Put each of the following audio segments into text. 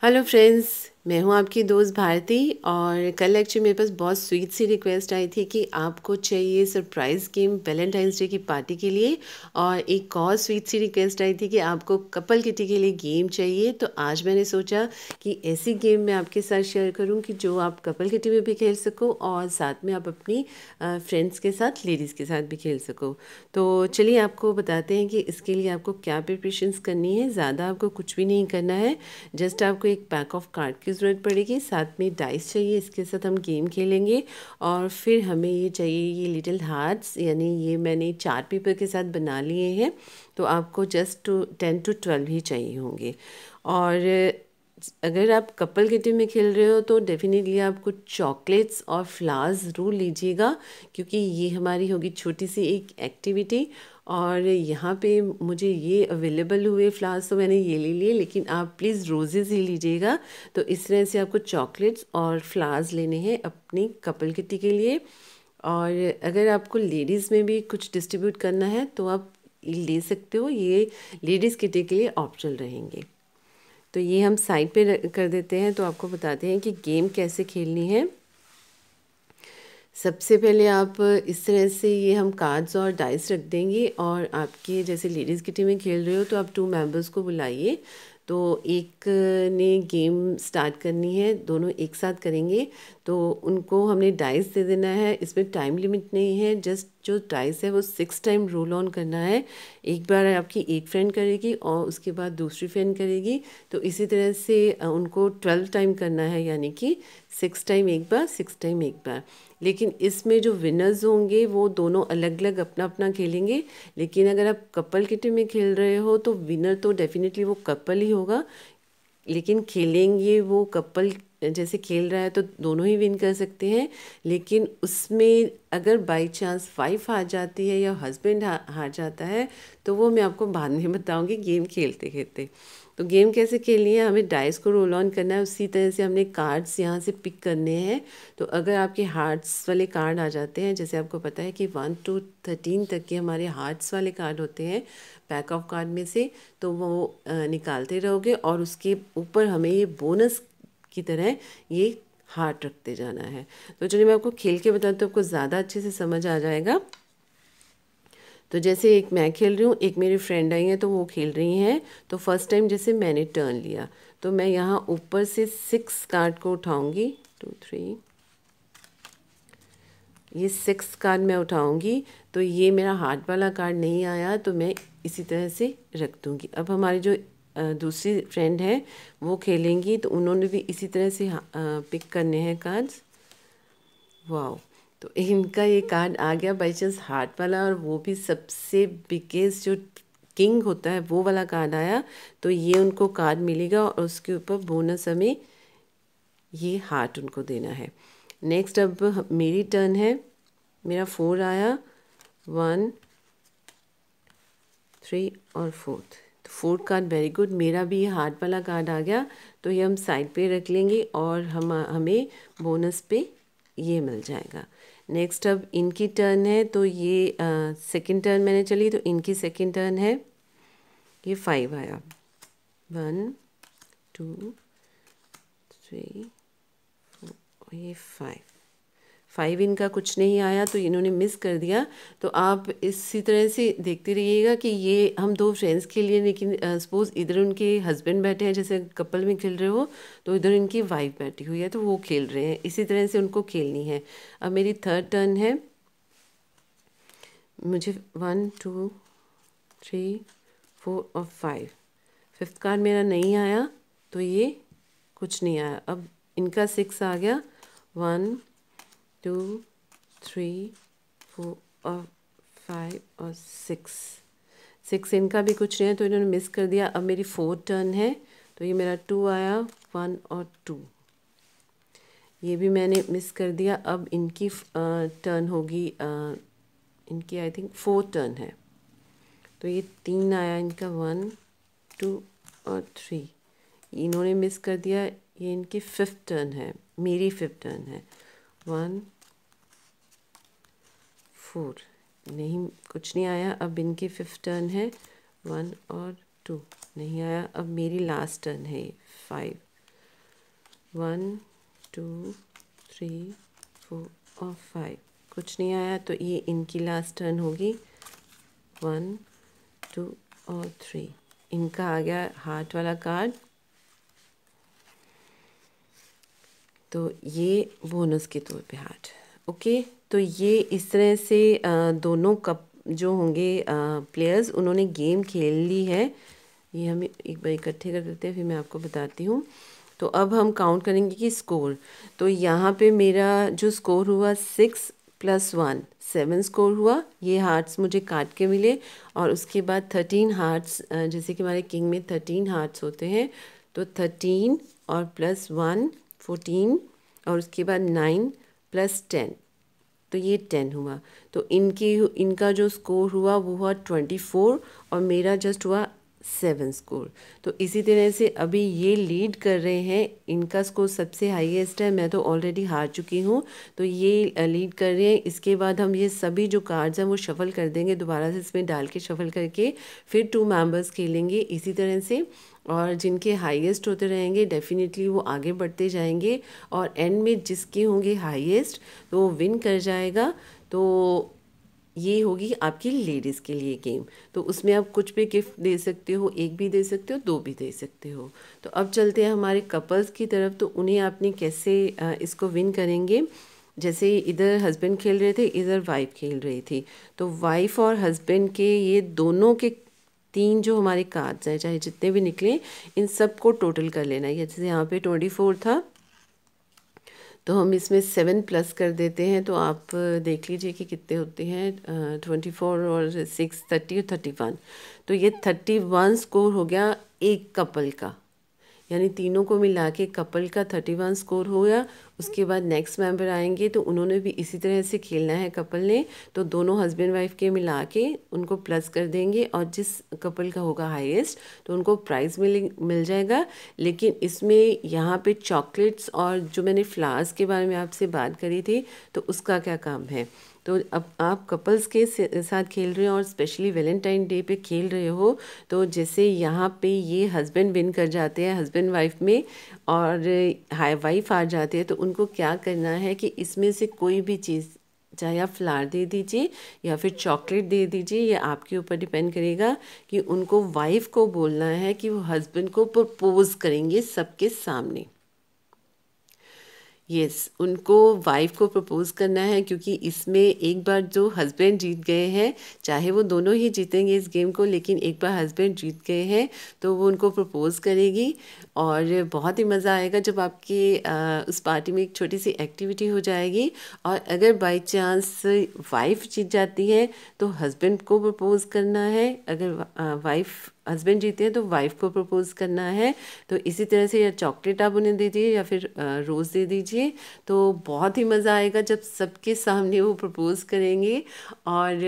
Hello friends, मैं हूं आपकी दोस्त भारती। और कल एक्चुअली मेरे पास बहुत स्वीट सी रिक्वेस्ट आई थी कि आपको चाहिए सरप्राइज़ गेम वैलेंटाइंस डे की पार्टी के लिए। और एक और स्वीट सी रिक्वेस्ट आई थी कि आपको कपल किटी के लिए गेम चाहिए। तो आज मैंने सोचा कि ऐसी गेम मैं आपके साथ शेयर करूं कि जो आप कपल किटी में भी खेल सको और साथ में आप अपनी फ्रेंड्स के साथ, लेडीज़ के साथ भी खेल सको। तो चलिए आपको बताते हैं कि इसके लिए आपको क्या प्रिपरेशंस करनी है। ज़्यादा आपको कुछ भी नहीं करना है, जस्ट आपको एक पैक ऑफ कार्ड की ज़रूरत पड़ेगी, साथ में डाइस चाहिए, इसके साथ हम गेम खेलेंगे। और फिर हमें ये चाहिए ये लिटिल हार्ट्स, यानी ये मैंने चार्ट पेपर के साथ बना लिए हैं। तो आपको जस्ट 10 to 12 ही चाहिए होंगे। और अगर आप कपल किटी में खेल रहे हो तो डेफिनेटली आप कुछ चॉकलेट्स और फ्लावर्स ज़रूर लीजिएगा, क्योंकि ये हमारी होगी छोटी सी एक एक्टिविटी। और यहाँ पे मुझे ये अवेलेबल हुए फ्लावर्स, तो मैंने ये ले लिए, लेकिन आप प्लीज़ रोज़ेज़ ही लीजिएगा। तो इस तरह से आपको चॉकलेट्स और फ्लावर्स लेने हैं अपनी कपल किटी के लिए। और अगर आपको लेडीज़ में भी कुछ डिस्ट्रीब्यूट करना है तो आप ले सकते हो, ये लेडीज़ किटी के लिए ऑप्शनल रहेंगे। तो ये हम साइड पे कर देते हैं। तो आपको बताते हैं कि गेम कैसे खेलनी है। सबसे पहले आप इस तरह से ये हम कार्ड्स और डाइस रख देंगे, और आपके जैसे लेडीज़ की टीम में खेल रहे हो तो आप 2 मेंबर्स को बुलाइए। तो एक ने गेम स्टार्ट करनी है, दोनों एक साथ करेंगे। तो उनको हमने डाइस दे देना है, इसमें टाइम लिमिट नहीं है, जस्ट जो डाइस है वो 6 टाइम रोल ऑन करना है। एक बार आपकी एक फ्रेंड करेगी और उसके बाद दूसरी फ्रेंड करेगी। तो इसी तरह से उनको 12 टाइम करना है, यानी कि 6 टाइम एक बार, 6 टाइम एक बार। लेकिन इसमें जो विनर्स होंगे वो दोनों अलग अलग अपना अपना खेलेंगे। लेकिन अगर आप कपल किटी में खेल रहे हो तो विनर तो डेफिनेटली वो कपल ही होगा, लेकिन खेलेंगे वो कपल। जैसे खेल रहा है तो दोनों ही विन कर सकते हैं, लेकिन उसमें अगर बाई चांस वाइफ हार जाती है या हस्बैंड हार जाता है तो वो मैं आपको बाद में बताऊंगी गेम खेलते खेलते। तो गेम कैसे खेलनी है, हमें डाइस को रोल ऑन करना है, उसी तरह से हमने कार्ड्स यहाँ से पिक करने हैं। तो अगर आपके हार्ट्स वाले कार्ड आ जाते हैं, जैसे आपको पता है कि 1 to 13 तक के हमारे हार्ट्स वाले कार्ड होते हैं पैक ऑफ कार्ड में से, तो वो निकालते रहोगे और उसके ऊपर हमें ये बोनस की तरह ये हार्ट रखते जाना है। तो चलिए मैं आपको खेल के बताऊँ तो आपको ज़्यादा अच्छे से समझ आ जाएगा। तो जैसे एक मैं खेल रही हूँ, एक मेरी फ्रेंड आई हैं तो वो खेल रही हैं। तो फर्स्ट टाइम जैसे मैंने टर्न लिया तो मैं यहाँ ऊपर से 6 कार्ड को उठाऊँगी, 2 3, ये 6 कार्ड मैं उठाऊँगी। तो ये मेरा हार्ट वाला कार्ड नहीं आया तो मैं इसी तरह से रख दूँगी। अब हमारी जो दूसरी फ्रेंड है वो खेलेंगी, तो उन्होंने भी इसी तरह से पिक करने हैं कार्ड्स। वाओ, तो इनका ये कार्ड आ गया बाई चांस हार्ट वाला, और वो भी सबसे बिगेस्ट जो किंग होता है वो वाला कार्ड आया। तो ये उनको कार्ड मिलेगा और उसके ऊपर बोनस हमें ये हार्ट उनको देना है। नेक्स्ट अब मेरी टर्न है, मेरा 4 आया, 1 3 और 4th। तो 4th कार्ड वेरी गुड, मेरा भी हार्ट वाला कार्ड आ गया। तो ये हम साइड पे रख लेंगे और हमें बोनस पे ये मिल जाएगा। नेक्स्ट अब इनकी टर्न है, तो ये सेकंड टर्न मैंने चली, तो इनकी सेकंड टर्न है। ये 5 आया, 1 2 3 4, ये 5 इनका कुछ नहीं आया तो इन्होंने मिस कर दिया। तो आप इसी तरह से देखते रहिएगा कि ये हम 2 फ्रेंड्स के लिए, लेकिन सपोज़ इधर उनके हस्बैंड बैठे हैं, जैसे कपल में खेल रहे हो, तो इधर इनकी वाइफ बैठी हुई है तो वो खेल रहे हैं। इसी तरह से उनको खेलनी है। अब मेरी थर्ड टर्न है, मुझे 1 2 3 4 और 5, फिफ्थ कार्ड मेरा नहीं आया तो ये कुछ नहीं आया। अब इनका 6 आ गया, 1 2 3 4 और 5 और 6 इनका भी कुछ नहीं है तो इन्होंने मिस कर दिया। अब मेरी 4th टर्न है, तो ये मेरा 2 आया, 1 और 2, ये भी मैंने मिस कर दिया। अब इनकी टर्न होगी, इनकी आई थिंक 4th टर्न है, तो ये 3 आया इनका, 1 2 और 3, इन्होंने मिस कर दिया। ये इनकी 5th टर्न है, मेरी 5th टर्न है, 1 4, नहीं कुछ नहीं आया। अब इनकी 5th टर्न है, 1 और 2 नहीं आया। अब मेरी लास्ट टर्न है 5, 1 2 3 4 और 5, कुछ नहीं आया तो ये इनकी लास्ट टर्न होगी। 1 2 और 3, इनका आ गया हार्ट वाला कार्ड, तो ये बोनस के तौर पे हार्ट। ओके, तो ये इस तरह से दोनों कप जो होंगे प्लेयर्स, उन्होंने गेम खेल ली है। ये हमें एक बार इकट्ठे कर देते हैं, फिर मैं आपको बताती हूँ। तो अब हम काउंट करेंगे कि स्कोर, तो यहाँ पे मेरा जो स्कोर हुआ 6 + 1 7 स्कोर हुआ। ये हार्ट्स मुझे काट के मिले, और उसके बाद 13 हार्ट्स, जैसे कि हमारे किंग में 13 हार्ट्स होते हैं, तो 13 और +1 14, और उसके बाद 9 + 10, तो ये 10 हुआ। तो इनका जो स्कोर हुआ वो हुआ 24, और मेरा जस्ट हुआ 7 स्कोर। तो इसी तरह से अभी ये लीड कर रहे हैं, इनका स्कोर सबसे हाईएस्ट है, मैं तो ऑलरेडी हार चुकी हूँ, तो ये लीड कर रहे हैं। इसके बाद हम ये सभी जो कार्ड्स हैं वो शफल कर देंगे, दोबारा से इसमें डाल के शफल करके फिर 2 मेंबर्स खेलेंगे इसी तरह से, और जिनके हाईएस्ट होते रहेंगे डेफिनेटली वो आगे बढ़ते जाएंगे, और एंड में जिसके होंगे हाईएस्ट तो वो विन कर जाएगा। तो ये होगी आपकी लेडीज़ के लिए गेम। तो उसमें आप कुछ भी गिफ्ट दे सकते हो, एक भी दे सकते हो, 2 भी दे सकते हो। तो अब चलते हैं हमारे कपल्स की तरफ, तो उन्हें आपने कैसे इसको विन करेंगे। जैसे इधर हस्बैंड खेल रहे थे, इधर वाइफ खेल रही थी, तो वाइफ और हस्बैंड के ये दोनों के 3 जो हमारे कार्ड्स हैं, चाहे जितने भी निकले, इन सब को टोटल कर लेना है। जैसे यहाँ पे 24 था, तो हम इसमें 7 प्लस कर देते हैं, तो आप देख लीजिए कि कितने होते हैं। 24 और 6 30 और 31, तो ये 31 स्कोर हो गया एक कपल का, यानी तीनों को मिला के कपल का 31 स्कोर हो गया। उसके बाद नेक्स्ट मेंबर आएंगे, तो उन्होंने भी इसी तरह से खेलना है कपल ने, तो दोनों हस्बैंड वाइफ के मिला के उनको प्लस कर देंगे, और जिस कपल का होगा हाईएस्ट तो उनको प्राइज़ मिल जाएगा। लेकिन इसमें यहाँ पे चॉकलेट्स और जो मैंने फ्लावर्स के बारे में आपसे बात करी थी, तो उसका क्या काम है। तो अब आप कपल्स के साथ खेल रहे हो और स्पेशली वैलेंटाइन डे पे खेल रहे हो, तो जैसे यहाँ पे ये हस्बैंड विन कर जाते हैं हस्बैंड वाइफ में, और हाई वाइफ आ जाती है, तो उनको क्या करना है कि इसमें से कोई भी चीज़, चाहे आप फ्लावर दे दीजिए या फिर चॉकलेट दे दीजिए, ये आपके ऊपर डिपेंड करेगा कि उनको वाइफ को बोलना है कि वो हस्बैंड को प्रपोज करेंगे सबके सामने। यस, उनको वाइफ को प्रपोज करना है, क्योंकि इसमें एक बार जो हस्बैंड जीत गए हैं, चाहे वो दोनों ही जीतेंगे इस गेम को, लेकिन एक बार हस्बैंड जीत गए हैं तो वो उनको प्रपोज करेगी, और बहुत ही मज़ा आएगा जब आपके उस पार्टी में एक छोटी सी एक्टिविटी हो जाएगी। और अगर बाय चांस वाइफ जीत जाती है तो हस्बैंड को प्रपोज करना है, अगर वाइफ हस्बैंड जीते हैं तो वाइफ को प्रपोज करना है। तो इसी तरह से या चॉकलेट आप उन्हें दे दीजिए या फिर रोज़ दे दीजिए, तो बहुत ही मज़ा आएगा जब सबके सामने वो प्रपोज करेंगे, और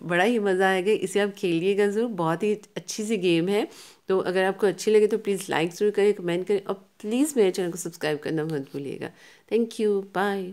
बड़ा ही मज़ा आएगा। इसे आप खेलिएगा ज़रूर, बहुत ही अच्छी सी गेम है। तो अगर आपको अच्छी लगे तो प्लीज़ लाइक ज़रूर करें, कमेंट करें, और प्लीज़ मेरे चैनल को सब्सक्राइब करना मत भूलिएगा। Thank you, bye.